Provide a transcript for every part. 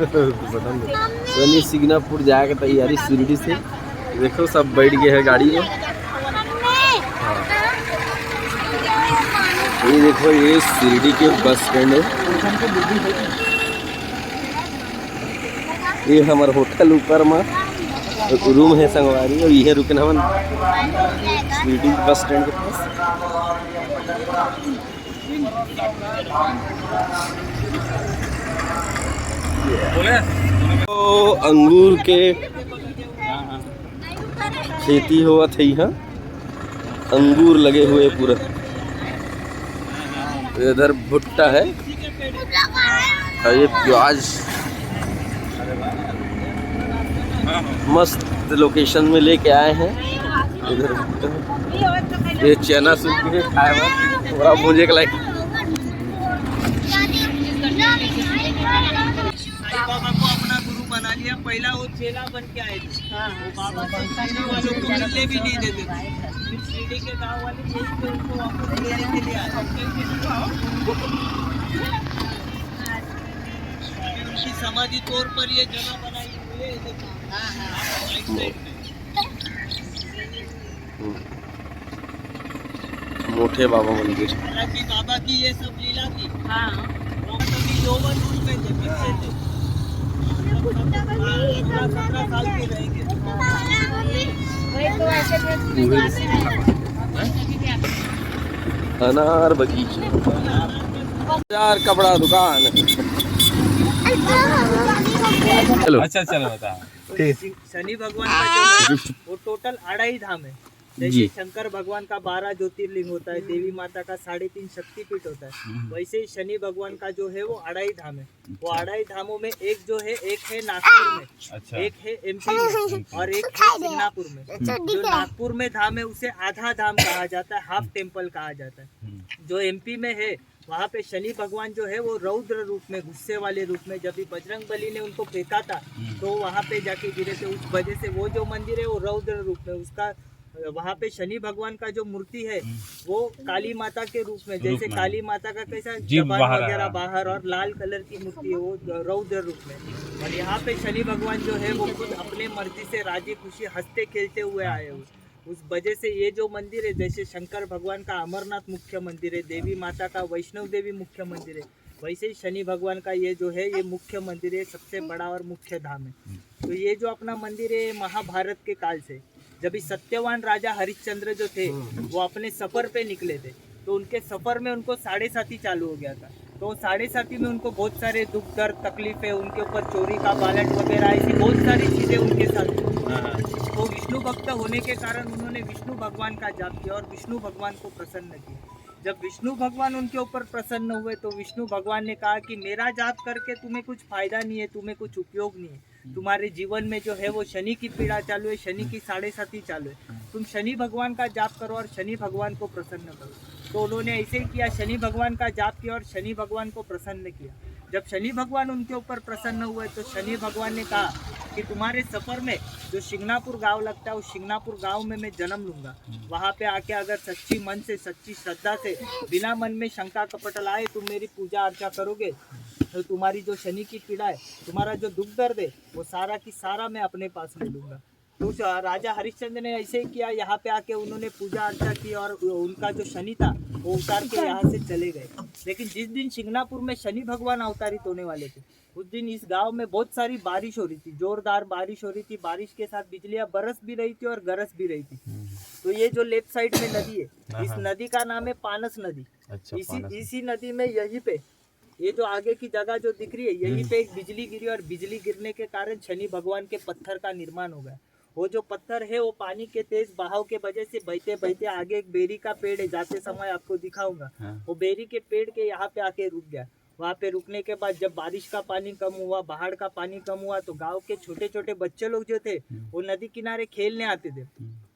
सोनी सिग्नापुर जाके तैयारी शिरडी से देखो सब बैठ गए हैं गाड़ी में। ये देखो ये शिरडी के बस स्टैंड है। ये हमारा होटल ऊपर में रूम है संगवारी और ये रुकना मन शिरडी बस स्टैंड के पास। तो अंगूर के खेती हुआ थे यहाँ, अंगूर लगे हुए पूरा। इधर भुट्टा है और ये प्याज। मस्त लोकेशन में लेके आए हैं। इधर ये चना सूप के खाए हुआ थोड़ा मुझे का लाइक। बाबा को अपना गुरु बना लिया, पहला वो चेला बन के आए थे। वो बाबा शिरडी वालों को मिलने भी नहीं देते थे। फिर शिरडी के गांव वाले देख के उनको वापस लेने के लिए आए। फिर उनकी समाधि तौर पर ये जगह बनाई हुई है। मोठे बाबा मंदिर। हालांकि बाबा की ये सब लीला थी। वो कभी यौवन रूप में थे, पीछे थे। 17 साल के रहेंगे। अनार बगीचा, बाजार, कपड़ा दुकान। चलो अच्छा चलो बता। शनि भगवान का जो है वो टोटल 2.5 धाम है। जैसे शंकर भगवान का 12 ज्योतिर्लिंग होता है, देवी माता का 3.5 शक्तिपीठ होता है, वैसे ही शनि भगवान का जो है वो 2.5 धाम है। वो 2.5 धामों में एक जो है, एक है नागपुर में, अच्छा। एक है एमपी में और एक है सिंगापुर में। जो नागपुर में धाम है उसे आधा धाम कहा जाता है, हाफ टेम्पल कहा जाता है। जो एमपी में है वहाँ पे शनि भगवान जो है वो रौद्र रूप में, गुस्से वाले रूप में, जब भी बजरंग बली ने उनको फेंका था तो वहाँ पे जाके गिरे थे। उस वजह से वो जो मंदिर है वो रौद्र रूप में, उसका वहाँ पे शनि भगवान का जो मूर्ति है वो काली माता के रूप में, जैसे काली माता का कैसा जबान वगैरह बाहर और लाल कलर की मूर्ति है वो रौद्र रूप में। और यहाँ पे शनि भगवान जो है वो खुद अपने मर्जी से राजी खुशी हंसते खेलते हुए आए हुए। उस वजह से ये जो मंदिर है, जैसे शंकर भगवान का अमरनाथ मुख्य मंदिर है, देवी माता का वैष्णव देवी मुख्य मंदिर है, वैसे ही शनि भगवान का ये जो है ये मुख्य मंदिर है, सबसे बड़ा और मुख्य धाम है। तो ये जो अपना मंदिर है महाभारत के काल से, जब इस सत्यवान राजा हरिश्चंद्र जो थे वो अपने सफर पे निकले थे, तो उनके सफर में उनको 7.5 चालू हो गया था। तो 7.5 में उनको बहुत सारे दुख दर्द तकलीफें, उनके ऊपर चोरी का बालट वगैरह, ऐसी बहुत सारी चीजें उनके साथ। तो विष्णु भक्त होने के कारण उन्होंने विष्णु भगवान का जाप किया और विष्णु भगवान को प्रसन्न किया। जब विष्णु भगवान उनके ऊपर प्रसन्न हुए तो विष्णु भगवान ने कहा कि मेरा जाप करके तुम्हें कुछ फायदा नहीं है, तुम्हें कुछ उपयोग नहीं है। तुम्हारे जीवन में जो है वो शनि की पीड़ा चालू है, शनि की 7.5 चालू है। तुम शनि भगवान का जाप करो और शनि भगवान को प्रसन्न करो। तो उन्होंने ऐसे ही किया, शनि भगवान का जाप किया और शनि भगवान को प्रसन्न किया। जब शनि भगवान उनके ऊपर प्रसन्न हुए तो शनि भगवान ने कहा कि तुम्हारे सफ़र में जो शिंगनापुर गांव लगता है उस शिंगनापुर गांव में मैं जन्म लूंगा। वहां पे आके अगर सच्ची मन से, सच्ची श्रद्धा से, बिना मन में शंका कपट लाए तुम मेरी पूजा अर्चा करोगे तो तुम्हारी जो शनि की पीड़ा है, तुम्हारा जो दुख दर्द है, वो सारा की सारा मैं अपने पास ले लूँगा। तो राजा हरिश्चंद्र ने ऐसे ही किया। यहाँ पे आके उन्होंने पूजा अर्चा की और उनका जो शनि था वो उतार के यहाँ से चले गए। लेकिन जिस दिन शिंगनापुर में शनि भगवान अवतारित होने वाले थे उस दिन इस गांव में बहुत सारी बारिश हो रही थी, जोरदार बारिश हो रही थी। बारिश के साथ बिजलियां बरस भी रही थी और गरज भी रही थी। तो ये जो लेफ्ट साइड में नदी है, इस नदी का नाम है पानस नदी। इसी नदी में यहीं पे ये जो आगे की जगह जो दिख रही है, यहीं पे एक बिजली गिरी और बिजली गिरने के कारण शनि भगवान के पत्थर का निर्माण हो गया। वो जो पत्थर है वो पानी के तेज बहाव के वजह से बहते बहते आगे एक बेरी का पेड़ है, जाते समय आपको दिखाऊंगा। वो बेरी के पेड़ के यहाँ पे आके रुक गया। वहाँ पे रुकने के बाद जब बारिश का पानी कम हुआ, बाढ़ का पानी कम हुआ, तो गांव के छोटे छोटे बच्चे लोग जो थे वो नदी किनारे खेलने आते थे।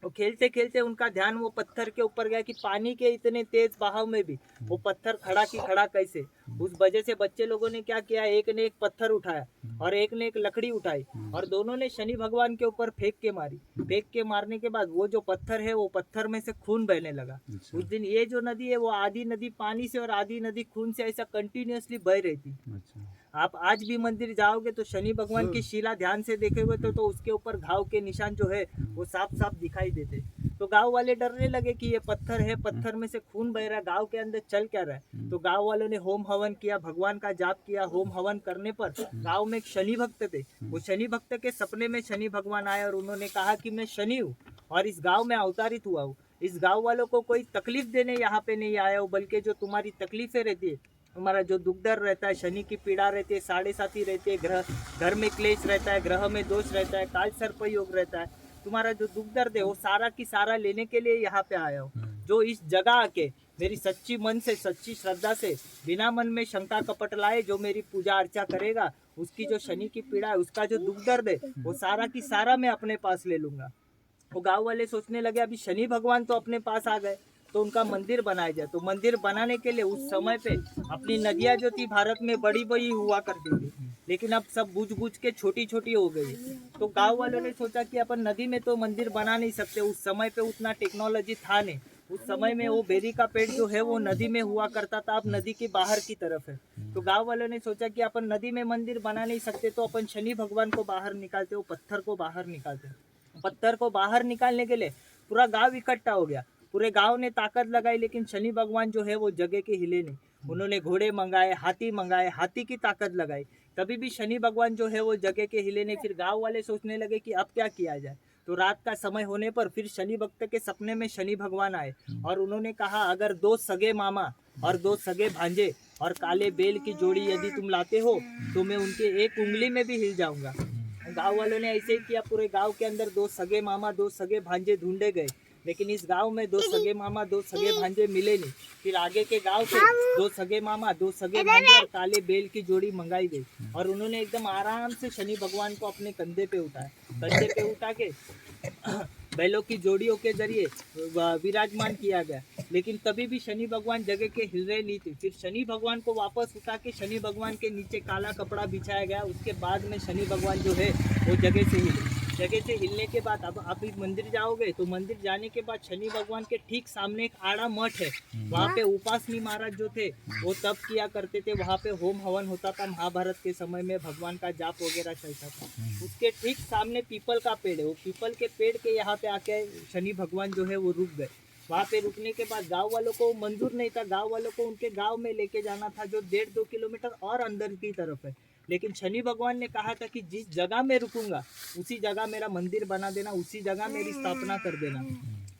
वो खेलते खेलते उनका ध्यान वो पत्थर के ऊपर गया कि पानी के इतने तेज बहाव में भी वो पत्थर खड़ा की खड़ा कैसे। उस वजह से बच्चे लोगों ने क्या किया, एक ने एक पत्थर उठाया और एक ने एक लकड़ी उठाई और दोनों ने शनि भगवान के ऊपर फेंक के मारी। फेंक के मारने के बाद वो जो पत्थर है वो पत्थर में से खून बहने लगा। उस दिन ये जो नदी है वो आधी नदी पानी से और आधी नदी खून से ऐसा कंटिन्यूअसली बह रही थी। आप आज भी मंदिर जाओगे तो शनि भगवान की शिला ध्यान से देखेंगे तो उसके ऊपर घाव के निशान जो है वो साफ साफ दिखाई देते। तो गांव वाले डरने लगे कि ये पत्थर है, पत्थर में से खून बह रहा है, गांव के अंदर चल क्या रहा है। तो गांव वालों ने होम हवन किया, भगवान का जाप किया। होम हवन करने पर गांव में एक शनि भक्त थे, वो शनि भक्त के सपने में शनि भगवान आए और उन्होंने कहा कि मैं शनि हूँ और इस गाँव में अवतारित हुआ हूँ। इस गाँव वालों को कोई तकलीफ देने यहाँ पे नहीं आया हूँ, बल्कि जो तुम्हारी तकलीफें रहती है, हमारा जो दुख दर्द रहता है, शनि की पीड़ा रहती है, साढ़े साथी रहती है, घर में क्लेश रहता है, ग्रह में दोष रहता है, काल सर्प योग रहता है, तुम्हारा जो दुख दर्द है वो सारा की सारा लेने के लिए यहाँ पे आया हूँ। जो इस जगह आके मेरी सच्ची मन से, सच्ची श्रद्धा से, बिना मन में शंका कपट लाए जो मेरी पूजा अर्चा करेगा, उसकी जो शनि की पीड़ा है, उसका जो दुख दर्द है, वो सारा की सारा मैं अपने पास ले लूंगा। वो गांव वाले सोचने लगे अभी शनि भगवान तो अपने पास आ गए, तो उनका मंदिर बनाया जाए। तो मंदिर बनाने के लिए उस समय पे अपनी नदियाँ जो थी भारत में बड़ी बड़ी हुआ करती थी, लेकिन अब सब बुझ बुझ के छोटी छोटी हो गई। तो गांव वालों ने सोचा कि अपन नदी में तो मंदिर बना नहीं सकते, उस समय पे उतना टेक्नोलॉजी था नहीं। उस समय में वो बेरी का पेड़ जो है वो नदी में हुआ करता था, अब नदी के बाहर की तरफ है। तो गांव वालों ने सोचा कि अपन नदी में मंदिर बना नहीं सकते, तो अपन शनि भगवान को बाहर निकालते, वो पत्थर को बाहर निकालते। पत्थर को बाहर निकालने के लिए पूरा गांव इकट्ठा हो गया, पूरे गांव ने ताकत लगाई, लेकिन शनि भगवान जो है वो जगह के हिले नहीं। उन्होंने घोड़े मंगाए, हाथी की ताकत लगाई, तभी भी शनि भगवान जो है वो जगह के हिले नहीं। फिर गांव वाले सोचने लगे कि अब क्या किया जाए। तो रात का समय होने पर फिर शनि भक्त के सपने में शनि भगवान आए और उन्होंने कहा अगर 2 सगे मामा और 2 सगे भांजे और काले बेल की जोड़ी यदि तुम लाते हो तो मैं उनके एक उंगली में भी हिल जाऊंगा। गांव वालों ने ऐसे ही किया, पूरे गांव के अंदर 2 सगे मामा 2 सगे भांजे ढूंढे गए, लेकिन इस गांव में 2 सगे मामा 2 सगे भांजे मिले नहीं। फिर आगे के गांव से 2 सगे मामा 2 सगे भांजे और काले बेल की जोड़ी मंगाई गई और उन्होंने एकदम आराम से शनि भगवान को अपने कंधे पे उठाया। कंधे पे उठा के बैलों की जोड़ियों के जरिए विराजमान किया गया, लेकिन तभी भी शनि भगवान जगह के हिल रहे नहीं थे। फिर शनि भगवान को वापस उठा के शनि भगवान के नीचे काला कपड़ा बिछाया गया। उसके बाद में शनि भगवान जो है वो जगह से हिले। जगह से हिलने के बाद अब आप मंदिर जाओगे तो मंदिर जाने के बाद शनि भगवान के ठीक सामने एक आड़ा मठ है, वहाँ पे उपासनी महाराज जो थे वो तप किया करते थे, वहाँ पे होम हवन होता था, महाभारत के समय में भगवान का जाप वगैरह चलता था। उसके ठीक सामने पीपल का पेड़ है, वो पीपल के पेड़ के यहाँ पे आके शनि भगवान जो है वो रुक गए। वहाँ पे रुकने के बाद गांव वालों को मंजूर नहीं था, गांव वालों को उनके गांव में लेके जाना था जो 1.5-2 किलोमीटर और अंदर की तरफ है, लेकिन शनि भगवान ने कहा था कि जिस जगह मैं रुकूंगा उसी जगह मेरा मंदिर बना देना, उसी जगह मेरी स्थापना कर देना।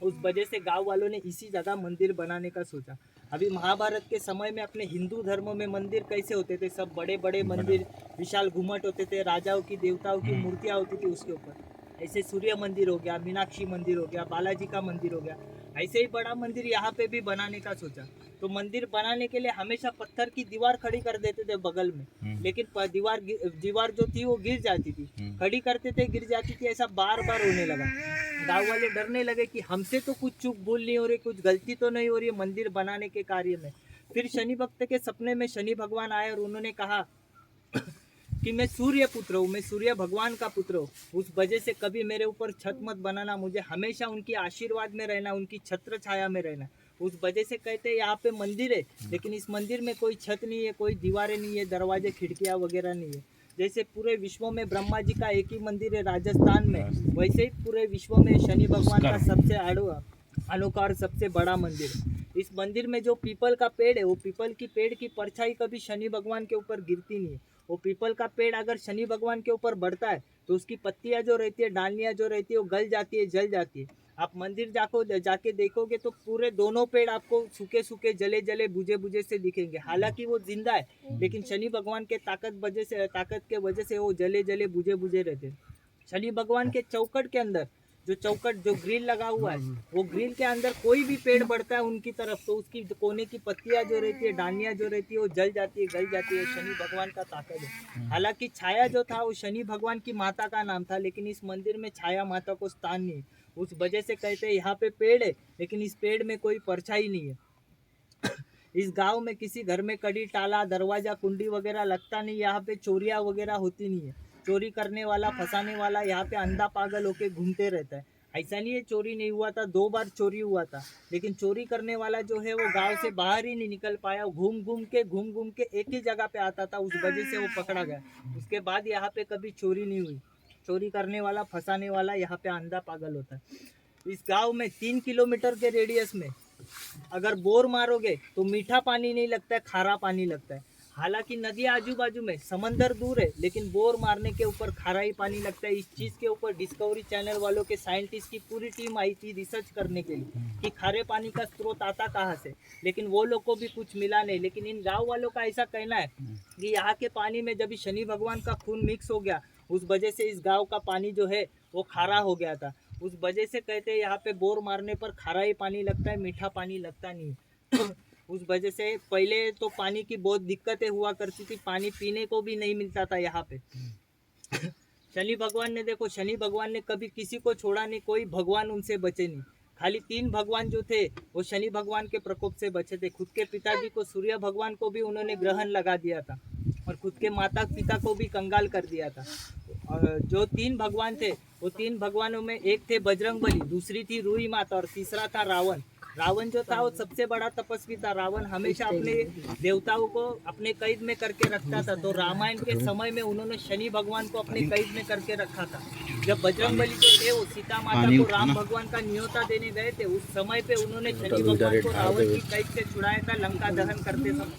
उस वजह से गांव वालों ने इसी जगह मंदिर बनाने का सोचा। अभी महाभारत के समय में अपने हिंदू धर्म में मंदिर कैसे होते थे, सब बड़े बड़े मंदिर, विशाल घुमट होते थे, राजाओं की देवताओं की मूर्तियाँ होती थी उसके ऊपर। ऐसे सूर्य मंदिर हो गया, मीनाक्षी मंदिर हो गया, बालाजी का मंदिर हो गया, ऐसे ही बड़ा मंदिर यहाँ पे भी बनाने का सोचा। तो मंदिर बनाने के लिए हमेशा पत्थर की दीवार खड़ी कर देते थे बगल में, लेकिन दीवार जो थी वो गिर जाती थी, खड़ी करते थे गिर जाती थी, ऐसा बार बार होने लगा। गांव वाले डरने लगे कि हमसे तो कुछ चूक भूल नहीं हो रही, कुछ गलती तो नहीं हो रही है मंदिर बनाने के कार्य में। फिर शनि भक्त के सपने में शनि भगवान आए और उन्होंने कहा कि मैं सूर्य पुत्र हूँ, मैं सूर्य भगवान का पुत्र हूँ, उस वजह से कभी मेरे ऊपर छत मत बनाना, मुझे हमेशा उनकी आशीर्वाद में रहना, उनकी छत्र छाया में रहना। उस वजह से कहते हैं यहाँ पे मंदिर है, लेकिन इस मंदिर में कोई छत नहीं है, कोई दीवारें नहीं है, दरवाजे खिड़कियाँ वगैरह नहीं है। जैसे पूरे विश्व में ब्रह्मा जी का एक ही मंदिर है राजस्थान में, वैसे ही पूरे विश्व में शनि भगवान का सबसे अनोखा और सबसे बड़ा मंदिर है। इस मंदिर में जो पीपल का पेड़ है, वो पीपल की पेड़ की परछाई कभी शनि भगवान के ऊपर गिरती नहीं है। वो पीपल का पेड़ अगर शनि भगवान के ऊपर बढ़ता है तो उसकी पत्तियां जो रहती है, डालियां जो रहती है, वो गल जाती है, जल जाती है। आप मंदिर जाके देखोगे तो पूरे दोनों पेड़ आपको सूखे सूखे जले जले बुझे बुझे से दिखेंगे। हालांकि वो जिंदा है, लेकिन शनि भगवान के ताकत के वजह से वो जले जले बुझे बुझे रहते हैं। शनि भगवान के चौकट के अंदर जो ग्रिल लगा हुआ है, वो ग्रिल के अंदर कोई भी पेड़ बढ़ता है उनकी तरफ तो उसकी कोने की पत्तियां जो रहती है, डालियां जो रहती है, वो जल जाती है, गल जाती है। शनि भगवान का ताकत है। हालांकि छाया जो था वो शनि भगवान की माता का नाम था, लेकिन इस मंदिर में छाया माता को स्थान नहीं है। उस वजह से कहते हैं यहाँ पे पेड़ है, लेकिन इस पेड़ में कोई परछाई नहीं है। इस गांव में किसी घर में कड़ी, ताला, दरवाजा, कुंडी वगैरह लगता नहीं, यहाँ पे चोरियां वगैरह होती नहीं है। चोरी करने वाला, फंसाने वाला यहाँ पे अंधा पागल होके घूमते रहता है। ऐसा नहीं है चोरी नहीं हुआ था, 2 बार चोरी हुआ था, लेकिन चोरी करने वाला जो है वो गांव से बाहर ही नहीं निकल पाया, घूम घूम के एक ही जगह पे आता था, उस वजह से वो पकड़ा गया। उसके बाद यहाँ पे कभी चोरी नहीं हुई। चोरी करने वाला, फंसाने वाला यहाँ पे अंधा पागल होता है। इस गांव में 3 किलोमीटर के रेडियस में अगर बोर मारोगे तो मीठा पानी नहीं लगता है, खारा पानी लगता है। हालांकि नदी आजू बाजू में, समंदर दूर है, लेकिन बोर मारने के ऊपर खारा ही पानी लगता है। इस चीज़ के ऊपर डिस्कवरी चैनल वालों के साइंटिस्ट की पूरी टीम आई थी रिसर्च करने के लिए कि खारे पानी का स्रोत आता कहाँ से, लेकिन वो लोग को भी कुछ मिला नहीं। लेकिन इन गाँव वालों का ऐसा कहना है कि यहाँ के पानी में जब शनि भगवान का खून मिक्स हो गया, उस वजह से इस गाँव का पानी जो है वो खारा हो गया था। उस वजह से कहते हैं यहाँ पे बोर मारने पर खारा ही पानी लगता है, मीठा पानी लगता नहीं। उस वजह से पहले तो पानी की बहुत दिक्कतें हुआ करती थी, पानी पीने को भी नहीं मिलता था यहाँ पे। शनि भगवान ने देखो, शनि भगवान ने कभी किसी को छोड़ा नहीं, कोई भगवान उनसे बचे नहीं। खाली 3 भगवान जो थे वो शनि भगवान के प्रकोप से बचे थे। खुद के पिताजी को, सूर्य भगवान को भी उन्होंने ग्रहण लगा दिया था और खुद के माता पिता को भी कंगाल कर दिया था। जो 3 भगवान थे वो 3 भगवानों में एक थे बजरंगबली, दूसरी थी रूही माता और तीसरा था रावण। रावण जो था वो सबसे बड़ा तपस्वी था। रावण हमेशा अपने देवताओं को अपने कैद में करके रखता था, तो रामायण के समय में उन्होंने शनि भगवान को अपने कैद में करके रखा था। जब बजरंगबली जो थे वो सीता माता को राम भगवान का न्योता देने गए थे, उस समय पे उन्होंने शनि भगवान को रावण की कैद से छुड़ाया था लंका दहन करते समय।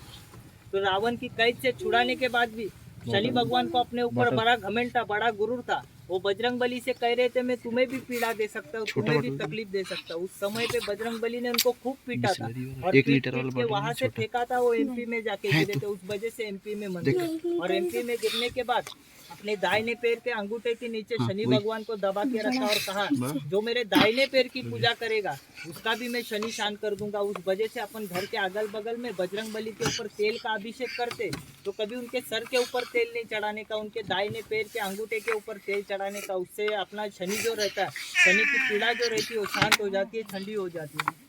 तो रावण की कैद से छुड़ाने के बाद भी शनि भगवान को अपने ऊपर बड़ा घमंड था, बड़ा गुरूर था। वो बजरंगबली से कह रहे थे मैं तुम्हें भी पीड़ा दे सकता हूँ, तुम्हें भी तकलीफ दे सकता हूँ। उस समय पे बजरंगबली ने उनको खूब पीटा था और पीट के वहां से फेंका था, वो एमपी में जाके गिरे थे। उस वजह से एमपी में मंदिर, और एमपी में गिरने के बाद अपने दाहिने पैर के अंगूठे के नीचे शनि भगवान को दबा के रखा और कहा जो मेरे दाहिने पैर की पूजा करेगा उसका भी मैं शनि शांत कर दूंगा। उस वजह से अपन घर के अगल बगल में बजरंगबली के ऊपर तेल का अभिषेक करते, तो कभी उनके सर के ऊपर तेल नहीं चढ़ाने का, उनके दाहिने पैर के अंगूठे के ऊपर तेल चढ़ाने का। उससे अपना शनि जो रहता है, शनि की पीड़ा जो रहती है वो शांत हो जाती है, ठंडी हो जाती है।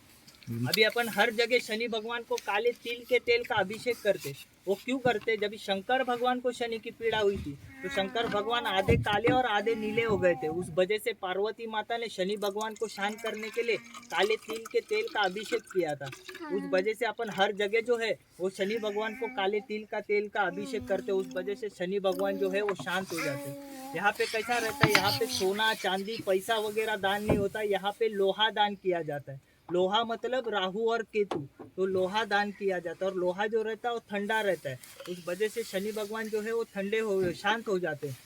अभी अपन हर जगह शनि भगवान को काले तिल के तेल का अभिषेक करते। वो क्यों करते? जब शंकर भगवान को शनि की पीड़ा हुई थी तो शंकर भगवान आधे काले और आधे नीले हो गए थे। उस वजह से पार्वती माता ने शनि भगवान को शांत करने के लिए काले तिल के तेल का अभिषेक किया था। उस वजह से अपन हर जगह जो है वो शनि भगवान को काले तिल का तेल का अभिषेक करते। उस वजह से शनि भगवान जो है वो शांत हो जाते। यहाँ पे कैसा रहता है, यहाँ पे सोना चांदी पैसा वगैरह दान नहीं होता, यहाँ पे लोहा दान किया जाता है। लोहा मतलब राहु और केतु, तो लोहा दान किया जाता है और लोहा जो रहता है वो ठंडा रहता है। उस वजह से शनि भगवान जो है वो ठंडे हो शांत हो जाते हैं।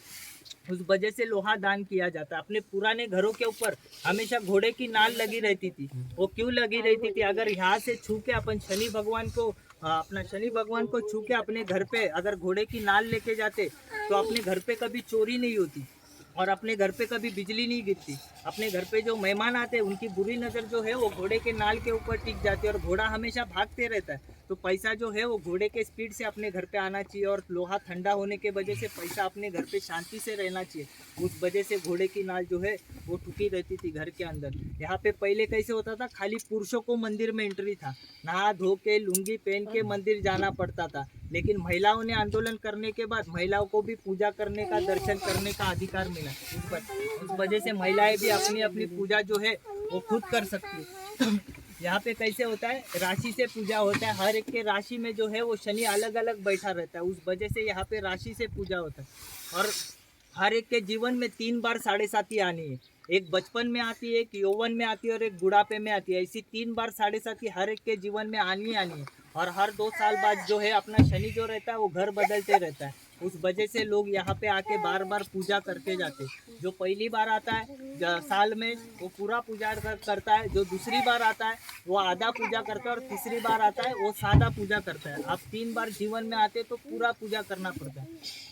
उस वजह से लोहा दान किया जाता है। अपने पुराने घरों के ऊपर हमेशा घोड़े की नाल लगी रहती थी। वो क्यों लगी रहती थी? अगर यहाँ से छू के अपन शनि भगवान को अपना शनि भगवान को छू के अपने घर पे अगर घोड़े की नाल लेके जाते तो अपने घर पे कभी चोरी नहीं होती और अपने घर पे कभी बिजली नहीं गिरती। अपने घर पे जो मेहमान आते हैं उनकी बुरी नज़र जो है वो घोड़े के नाल के ऊपर टिक जाती है और घोड़ा हमेशा भागते रहता है। तो पैसा जो है वो घोड़े के स्पीड से अपने घर पे आना चाहिए और लोहा ठंडा होने के वजह से पैसा अपने घर पे शांति से रहना चाहिए। उस वजह से घोड़े की नाल जो है वो टूटी रहती थी घर के अंदर। यहाँ पे पहले कैसे होता था, खाली पुरुषों को मंदिर में एंट्री था, नहा धो के लुंगी पहन के मंदिर जाना पड़ता था। लेकिन महिलाओं ने आंदोलन करने के बाद महिलाओं को भी पूजा करने का, दर्शन करने का अधिकार मिला। उस वजह से महिलाएं भी अपनी अपनी पूजा जो है वो खुद कर सकती है। यहाँ पे कैसे होता है, राशि से पूजा होता है। हर एक के राशि में जो है वो शनि अलग अलग बैठा रहता है। उस वजह से यहाँ पे राशि से पूजा होता है। और हर एक के जीवन में 3 बार 7.5 आनी है। एक बचपन में आती है, एक यौवन में आती है और एक बुढ़ापे में आती है। ऐसी 3 बार 7.5 हर एक के जीवन में आनी है। और हर 2 साल बाद जो है अपना शनि जो रहता है वो घर बदलते रहता है। उस वजह से लोग यहाँ पे आके बार बार पूजा करते जाते। जो पहली बार आता है साल में वो पूरा पूजा करता है, जो दूसरी बार आता है वो आधा पूजा करता है और तीसरी बार आता है वो सादा पूजा करता है। आप 3 बार जीवन में आते तो पूरा पूजा करना पड़ता है।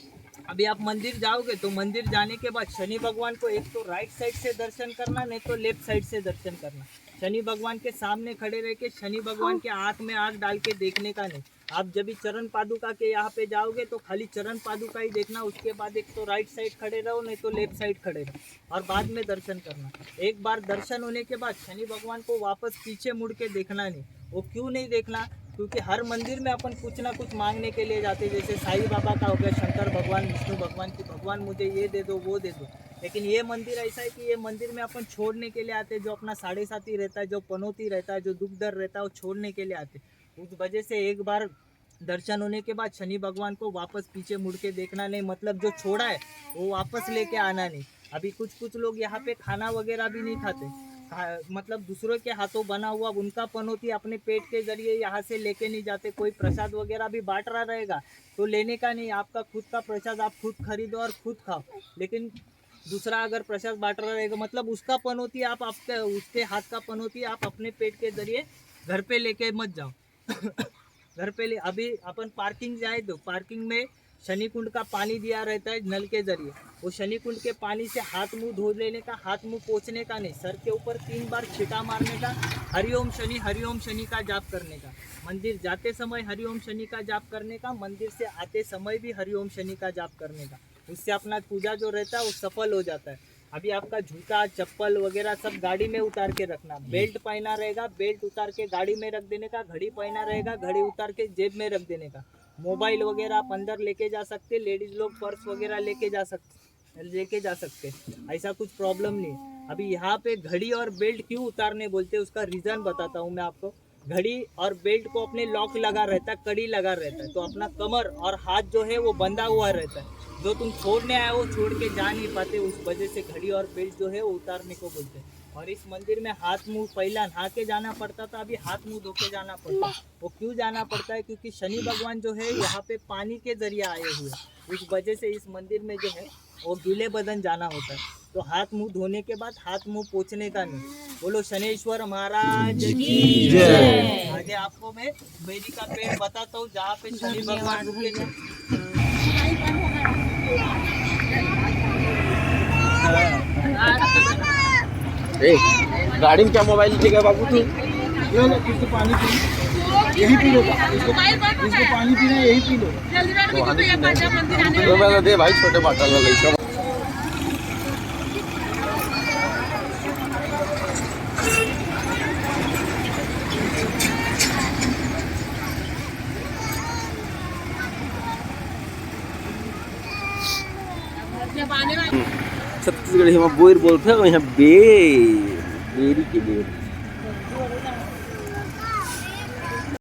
अभी आप मंदिर जाओगे तो मंदिर जाने के बाद शनि भगवान को एक तो राइट साइड से दर्शन करना, नहीं तो लेफ्ट साइड से दर्शन करना। शनि भगवान के सामने खड़े रह के शनि भगवान के आँख में आँख डाल के देखने का नहीं। आप जब भी चरण पादुका के यहाँ पे जाओगे तो खाली चरण पादुका ही देखना। उसके बाद एक तो राइट साइड खड़े रहो, नहीं तो लेफ्ट साइड खड़े रहो और बाद में दर्शन करना। एक बार दर्शन होने के बाद शनि भगवान को वापस पीछे मुड़ के देखना नहीं। वो क्यों नहीं देखना? क्योंकि हर मंदिर में अपन कुछ ना कुछ मांगने के लिए जाते। जैसे साईं बाबा का हो गया, शंकर भगवान, विष्णु भगवान की भगवान मुझे ये दे दो वो दे दो। लेकिन ये मंदिर ऐसा है कि ये मंदिर में अपन छोड़ने के लिए आते हैं, जो अपना साढ़े साथी रहता है, जो पनौती रहता है, जो दुख दर्द रहता है, वो छोड़ने के लिए आते हैं। उस वजह से एक बार दर्शन होने के बाद शनि भगवान को वापस पीछे मुड़ के देखना नहीं, मतलब जो छोड़ा है वो वापस लेके आना नहीं। अभी कुछ लोग यहाँ पे खाना वगैरह भी नहीं खाते, मतलब दूसरों के हाथों बना हुआ उनका पनौती अपने पेट के जरिए यहाँ से लेके नहीं जाते। कोई प्रसाद वगैरह भी बांट रहा रहेगा तो लेने का नहीं, आपका खुद का प्रसाद आप खुद खरीदो और खुद खाओ। लेकिन दूसरा अगर प्रसाद बांट रहा रहेगा मतलब उसका पनौती आप उसके हाथ का पनौती आप अपने पेट के जरिए घर पे लेके मत जाओ। घर पे अभी अपन पार्किंग जाए तो पार्किंग में शनि कुंड का पानी दिया रहता है नल के जरिए, वो शनि कुंड के पानी से हाथ मुंह धो लेने का, हाथ मुंह पोंछने का नहीं, सर के ऊपर 3 बार छींटा मारने का, हरिओम शनि का जाप करने का, मंदिर जाते समय हरिओम शनि का जाप करने का, मंदिर से आते समय भी हरिओम शनि का जाप करने का। उससे अपना पूजा जो रहता है वो सफल हो जाता है। अभी आपका जूता चप्पल वगैरह सब गाड़ी में उतार के रखना, बेल्ट पहना रहेगा बेल्ट उतार के गाड़ी में रख देने का, घड़ी पहना रहेगा घड़ी उतार के जेब में रख देने का, मोबाइल वगैरह आप अंदर लेके जा सकते, लेडीज लोग पर्स वगैरह लेके जा सकते, ऐसा कुछ प्रॉब्लम नहीं है। अभी यहाँ पे घड़ी और बेल्ट क्यों उतारने बोलते हैं उसका रीज़न बताता हूँ मैं आपको। घड़ी और बेल्ट को अपने लॉक लगा रहता है, कड़ी लगा रहता है, तो अपना कमर और हाथ जो है वो बंधा हुआ रहता है, जो तुम छोड़ने आए वो छोड़ के जा नहीं पाते, उस वजह से घड़ी और बेल्ट जो है वो उतारने को बोलते हैं। और इस मंदिर में हाथ मुंह पहला नहा के जाना पड़ता था, अभी हाथ मुंह धो के जाना पड़ता है। वो क्यों जाना पड़ता है? क्योंकि शनि भगवान जो है यहाँ पे पानी के जरिए आए हुए, उस वजह से इस मंदिर में जो है वो गीले बदन जाना होता है। तो हाथ मुंह धोने के बाद हाथ मुंह पोंछने का नहीं। बोलो शनेश्वर महाराज की जय। आगे आपको मैं बेरी का पेड़ बताता हूँ जहाँ पे शनि भगवान रुके थे। गाड़ी में क्या मोबाइल लीजिएगा बाबू? तू इसको पानी पी, यही पी लो, इसको पानी पीना है, यही पी लो। तो दे भाई छोटे बाटल वाला इसका। छत्तीसगढ़ी में बोर बोलते हैं, यहाँ बेरी के बेर।